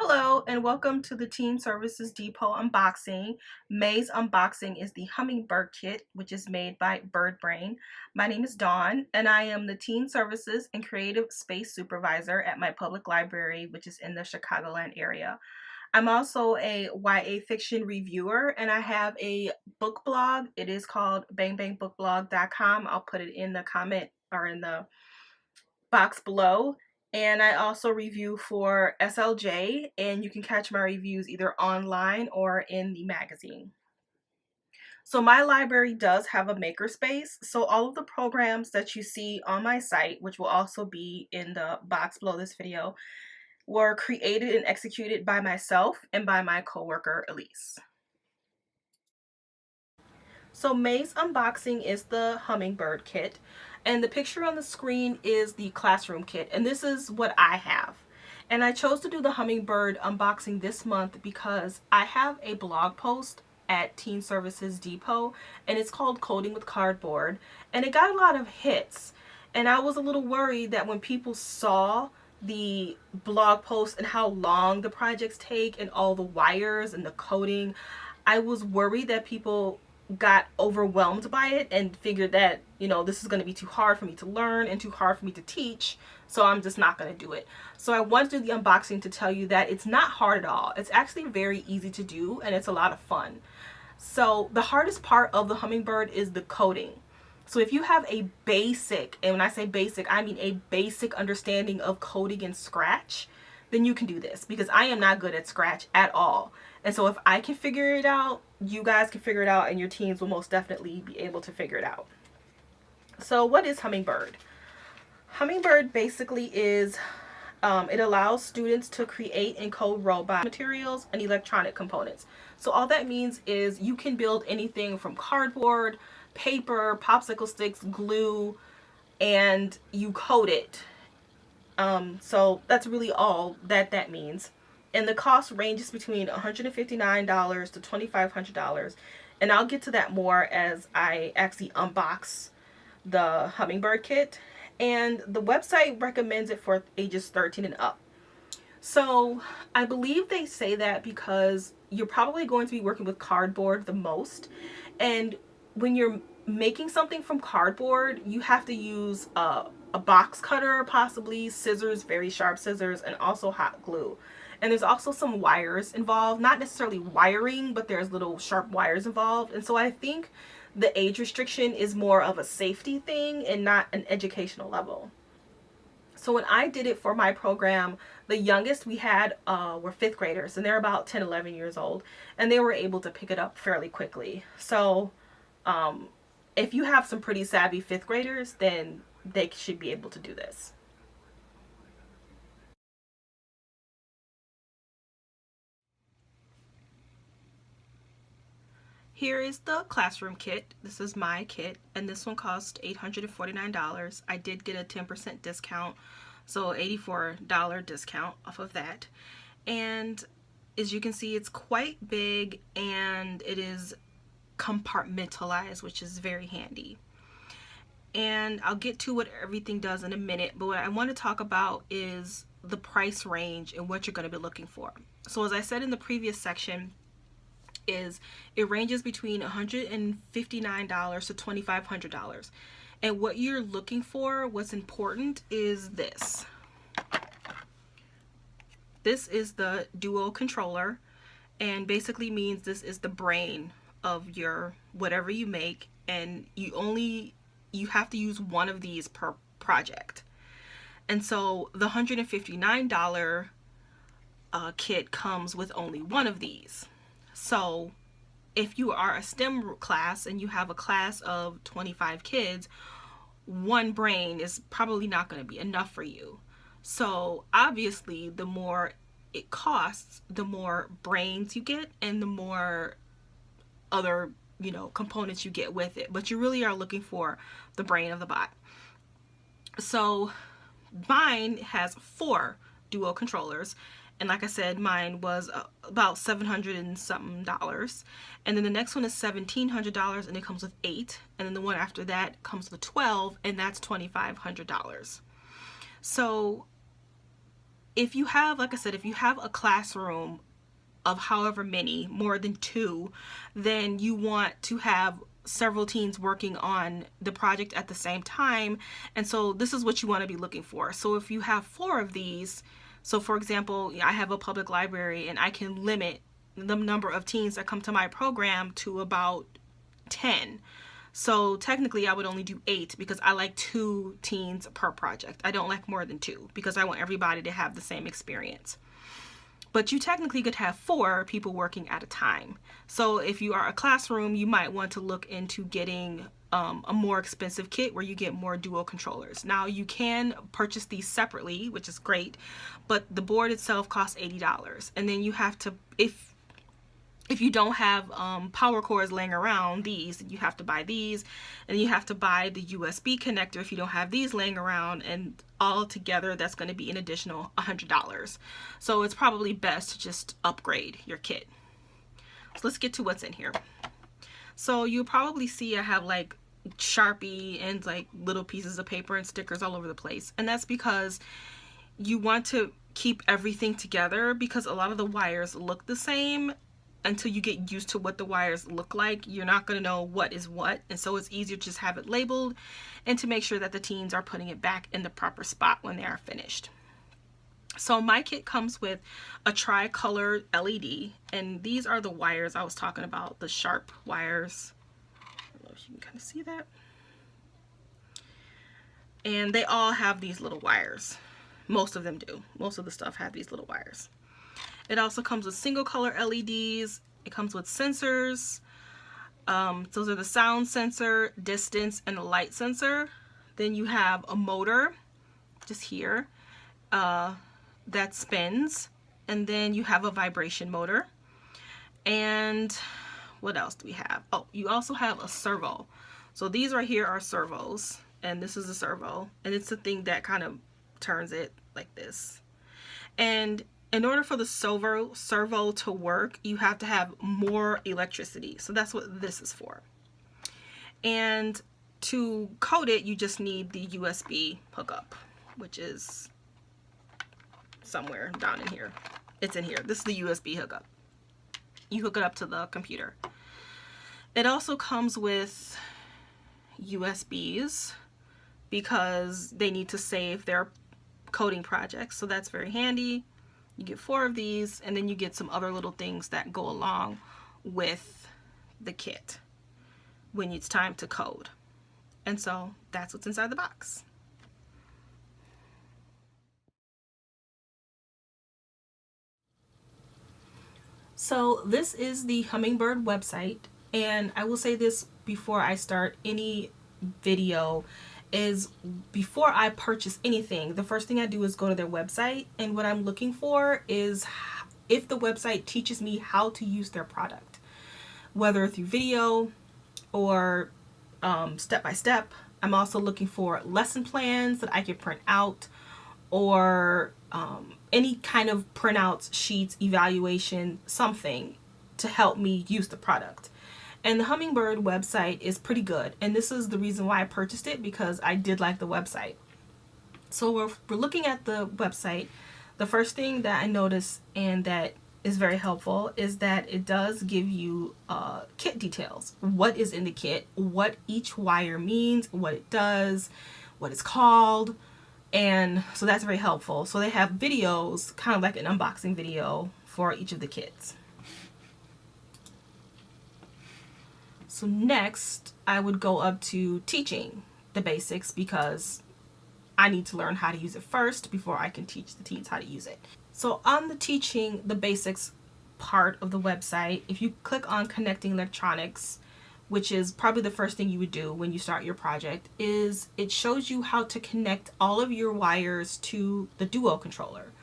Hello and welcome to the Teen Services Depot unboxing. May's unboxing is the Hummingbird kit, which is made by Bird Brain. My name is Dawn and I am the Teen Services and Creative Space Supervisor at my public library, which is in the Chicagoland area. I'm also a YA fiction reviewer and I have a book blog. It is called bangbangbookblog.com. I'll put it in the comment or in the box below. And I also review for SLJ, and you can catch my reviews either online or in the magazine. So my library does have a makerspace. So all of the programs that you see on my site, which will also be in the box below this video, were created and executed by myself and by my coworker, Elise. So May's unboxing is the Hummingbird kit, and the picture on the screen is the classroom kit, and this is what I have. And I chose to do the Hummingbird unboxing this month because I have a blog post at Teen Services Depot, and it's called Coding with Cardboard, and it got a lot of hits. And I was a little worried that when people saw the blog post and how long the projects take and all the wires and the coding, I was worried that people got overwhelmed by it and figured that, this is going to be too hard for me to learn and too hard for me to teach, so I'm just not going to do it. So I wanted to do the unboxing to tell you that it's not hard at all. It's actually very easy to do and it's a lot of fun. So the hardest part of the Hummingbird is the coding. So if you have a basic, and when I say basic, I mean a basic understanding of coding in Scratch, then you can do this, because I am not good at Scratch at all. And so if I can figure it out, you guys can figure it out, and your teams will most definitely be able to figure it out. So what is Hummingbird? Hummingbird basically is, it allows students to create and code robot materials and electronic components. So all that means is you can build anything from cardboard, paper, popsicle sticks, glue, and you code it. So that's really all that means. And the cost ranges between $159 to $2,500. And I'll get to that more as I actually unbox the Hummingbird kit. And the website recommends it for ages 13 and up. So I believe they say that because you're probably going to be working with cardboard the most. And when you're making something from cardboard, you have to use a box cutter, possibly scissors, very sharp scissors, and also hot glue. And there's also some wires involved, not necessarily wiring, but there's little sharp wires involved. And so I think the age restriction is more of a safety thing and not an educational level. So when I did it for my program, the youngest we had were 5th graders, and they're about 10, 11 years old, and they were able to pick it up fairly quickly. So if you have some pretty savvy 5th graders, then they should be able to do this. Here is the classroom kit. This is my kit, and this one cost $849. I did get a 10% discount, so $84 discount off of that. And as you can see, it's quite big and it is compartmentalized, which is very handy. And I'll get to what everything does in a minute, but what I want to talk about is the price range and what you're going to be looking for. So as I said in the previous section, it ranges between $159 to $2,500. And what you're looking for, what's important, is this. This is the Duo controller, and basically means this is the brain of your whatever you make, and you have to use one of these per project. And so the $159 kit comes with only one of these. So if you are a STEM class and you have a class of 25 kids, one brain is probably not going to be enough for you. So obviously the more it costs, the more brains you get and the more other, components you get with it. But you really are looking for the brain of the bot. So mine has 4 Duo controllers. And like I said, mine was about $700 and something. And then the next one is $1,700 and it comes with 8. And then the one after that comes with 12 and that's $2,500. So if you have, like I said, if you have a classroom of however many, more than 2, then you want to have several teens working on the project at the same time. And so this is what you want to be looking for. So if you have 4 of these, so for example, I have a public library and I can limit the number of teens that come to my program to about 10. So technically I would only do 8 because I like 2 teens per project. I don't like more than 2 because I want everybody to have the same experience. But you technically could have 4 people working at a time. So if you are a classroom, you might want to look into getting a more expensive kit where you get more dual controllers. Now you can purchase these separately, which is great, but the board itself costs $80. And then you have to, if you don't have power cords laying around these, you have to buy these, and you have to buy the USB connector if you don't have these laying around, and all together that's going to be an additional $100. So it's probably best to just upgrade your kit. So let's get to what's in here. So you'll probably see I have like Sharpie and like little pieces of paper and stickers all over the place, and that's because you want to keep everything together, because a lot of the wires look the same. Until you get used to what the wires look like, you're not going to know what is what, and so it's easier to just have it labeled and to make sure that the teens are putting it back in the proper spot when they are finished. So my kit comes with a tri-color LED, and these are the wires I was talking about, the sharp wires. I don't know if you can kind of see that. And they all have these little wires. Most of them do. Most of the stuff have these little wires. It also comes with single color LEDs. It comes with sensors. Those are the sound sensor, distance, and a light sensor. Then you have a motor, just here, that spins. And then you have a vibration motor. And what else do we have? Oh, you also have a servo. So these right here are servos. And this is a servo. And it's the thing that kind of turns it like this. And in order for the servo to work, you have to have more electricity. So that's what this is for. And to code it, you just need the USB hookup, which is somewhere down in here. It's in here. This is the USB hookup. You hook it up to the computer. It also comes with USBs because they need to save their coding projects. So that's very handy. You get 4 of these, and then you get some other little things that go along with the kit when it's time to code. And so that's what's inside the box. So this is the Hummingbird website, and I will say this before I start any video, is before I purchase anything, the first thing I do is go to their website, and what I'm looking for is if the website teaches me how to use their product, whether through video or step by step. I'm also looking for lesson plans that I can print out, or any kind of printouts, sheets, evaluation, something to help me use the product. And the Hummingbird website is pretty good. And this is the reason why I purchased it, because I did like the website. So we're looking at the website. The first thing that I noticed and that is very helpful is that it does give you kit details. What is in the kit, what each wire means, what it does, what it's called. And so that's very helpful. So they have videos, kind of like an unboxing video for each of the kits. So next, I would go up to teaching the basics, because I need to learn how to use it first before I can teach the teens how to use it. So on the teaching the basics part of the website, if you click on connecting electronics, which is probably the first thing you would do when you start your project, is it shows you how to connect all of your wires to the Duo controller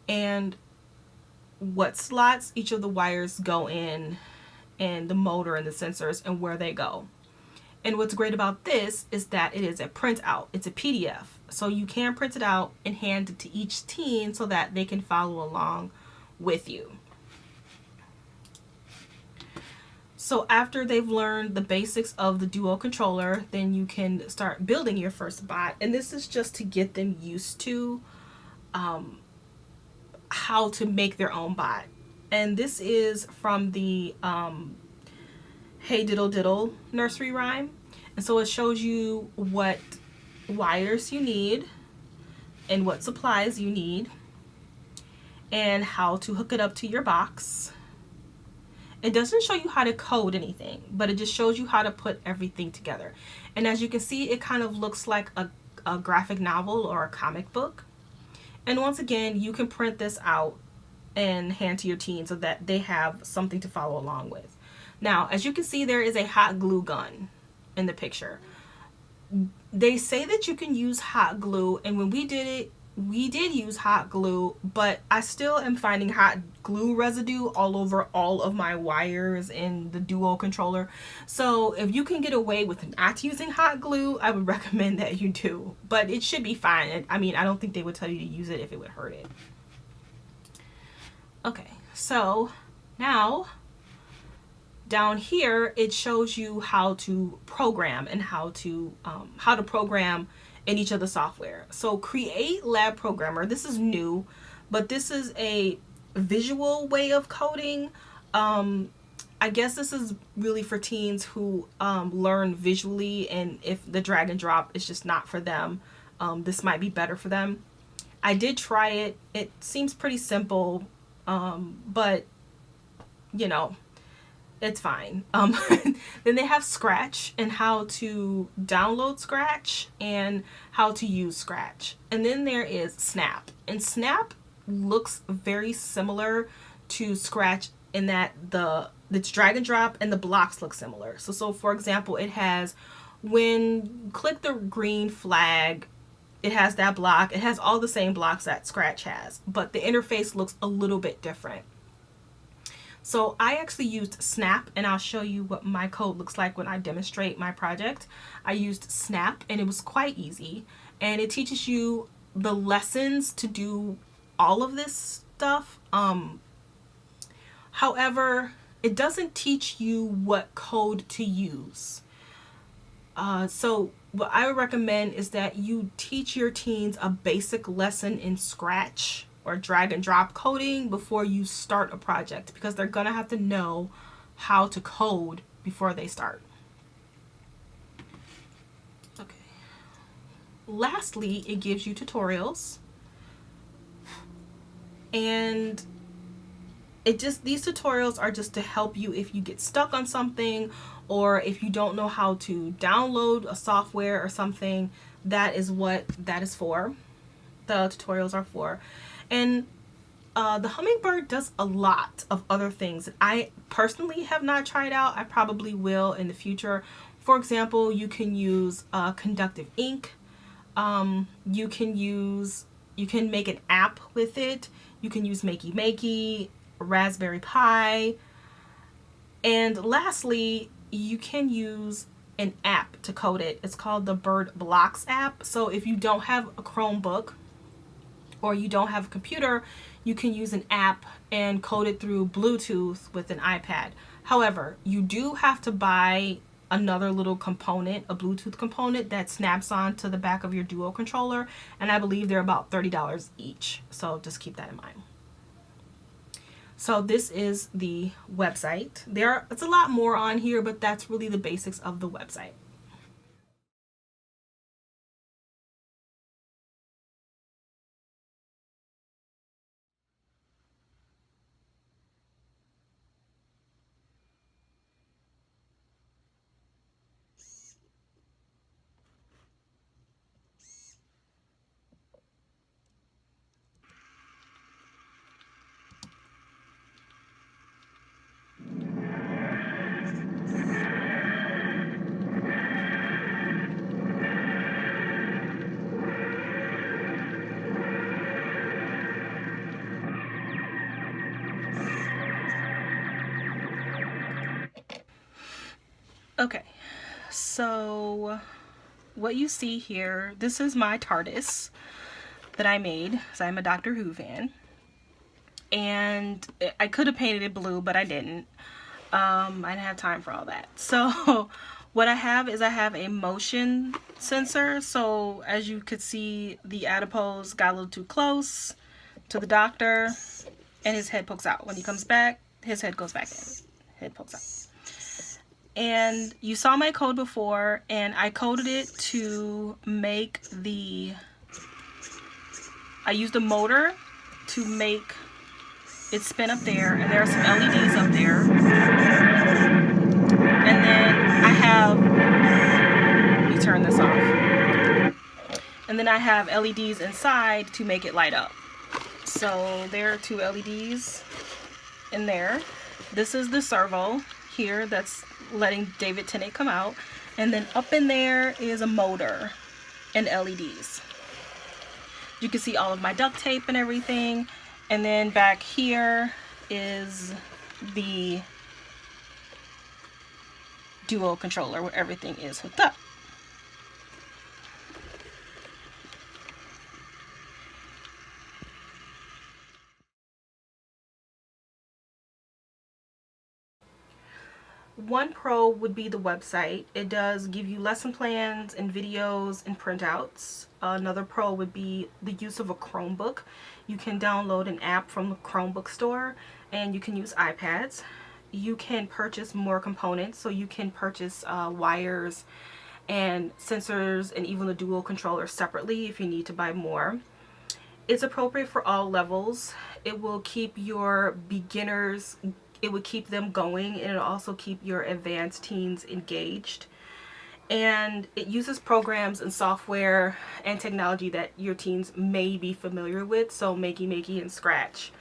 and what slots each of the wires go in, and the motor and the sensors and where they go. And what's great about this is that it is a printout. It's a PDF. So you can print it out and hand it to each teen so that they can follow along with you. So after they've learned the basics of the Duo controller, then you can start building your first bot. And this is just to get them used to how to make their own bot. And this is from the Hey Diddle Diddle nursery rhyme. And so it shows you what wires you need and what supplies you need and how to hook it up to your box. It doesn't show you how to code anything, but it just shows you how to put everything together. And as you can see, it kind of looks like a graphic novel or a comic book. And once again, you can print this out and hand to your teen so that they have something to follow along with. Now, as you can see, there is a hot glue gun in the picture. They say that you can use hot glue, and when we did it, we did use hot glue, but I still am finding hot glue residue all over all of my wires in the Duo controller. So if you can get away with not using hot glue, I would recommend that you do, but it should be fine. I mean, I don't think they would tell you to use it if it would hurt it. Okay, so now down here it shows you how to program and how to program in each of the software. So Create Lab Programmer, this is new, but this is a visual way of coding. I guess this is really for teens who learn visually, and if the drag and drop is just not for them, this might be better for them. I did try it. It seems pretty simple, but you know, it's fine. Then they have Scratch and how to download Scratch and how to use Scratch. And then there is Snap. And Snap looks very similar to Scratch in that it's drag and drop and the blocks look similar. So for example, it has, when you click the green flag, it has that block. It has all the same blocks that Scratch has, but the interface looks a little bit different. So I actually used Snap, and I'll show you what my code looks like when I demonstrate my project. I used Snap, and it was quite easy, and it teaches you the lessons to do all of this stuff. However, it doesn't teach you what code to use. So what I would recommend is that you teach your teens a basic lesson in Scratch or drag and drop coding before you start a project, because they're gonna have to know how to code before they start. Okay. Lastly, it gives you tutorials, and these tutorials are just to help you if you get stuck on something, or if you don't know how to download a software or something. That is what that is for. The tutorials are for. And the Hummingbird does a lot of other things that I personally have not tried out. I probably will in the future. For example, you can use conductive ink. You can make an app with it. You can use Makey Makey, Raspberry Pi. And lastly, you can use an app to code it. It's called the Bird Blocks app. So if you don't have a Chromebook, or you don't have a computer, you can use an app and code it through Bluetooth with an iPad. However, you do have to buy another little component, a Bluetooth component that snaps on to the back of your Duo controller, and I believe they're about $30 each. So just keep that in mind. So this is the website. It's a lot more on here, but that's really the basics of the website. Okay, so what you see here, this is my TARDIS that I made, because I'm a Doctor Who fan. And I could have painted it blue, but I didn't. I didn't have time for all that. So what I have is I have a motion sensor. So as you could see, the adipose got a little too close to the doctor, and his head pokes out. When he comes back, his head goes back in. Head pokes out. And you saw my code before, and I coded it to make I used a motor to make it spin up there, and there are some LEDs up there. And then I have, let me turn this off. And then I have LEDs inside to make it light up. So there are 2 LEDs in there. This is the servo here that's letting David Tennant come out. And then up in there is a motor and LEDs. You can see all of my duct tape and everything. And then back here is the duo controller where everything is hooked up. One pro would be the website. It does give you lesson plans and videos and printouts. Another pro would be the use of a Chromebook. You can download an app from the Chromebook store and you can use iPads. You can purchase more components, so you can purchase wires and sensors and even the dual controller separately if you need to buy more. It's appropriate for all levels. It will keep your beginners, it would keep them going, and it'll also keep your advanced teens engaged. And it uses programs and software and technology that your teens may be familiar with, so Makey and Scratch.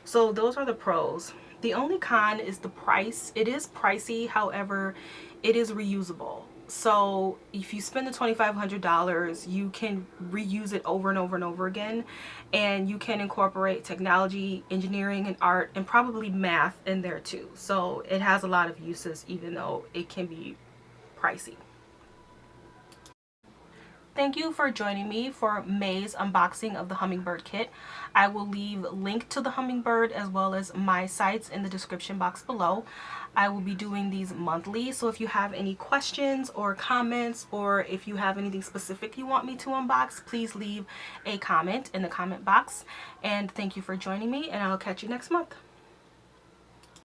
So those are the pros. The only con is the price. It is pricey, however, it is reusable. So if you spend the $2,500, you can reuse it over and over and over again, and you can incorporate technology, engineering, and art, and probably math in there too. So it has a lot of uses, even though it can be pricey. Thank you for joining me for May's unboxing of the Hummingbird kit. I will leave a link to the Hummingbird as well as my sites in the description box below. I will be doing these monthly, so if you have any questions or comments, or if you have anything specific you want me to unbox, please leave a comment in the comment box. And thank you for joining me, and I'll catch you next month.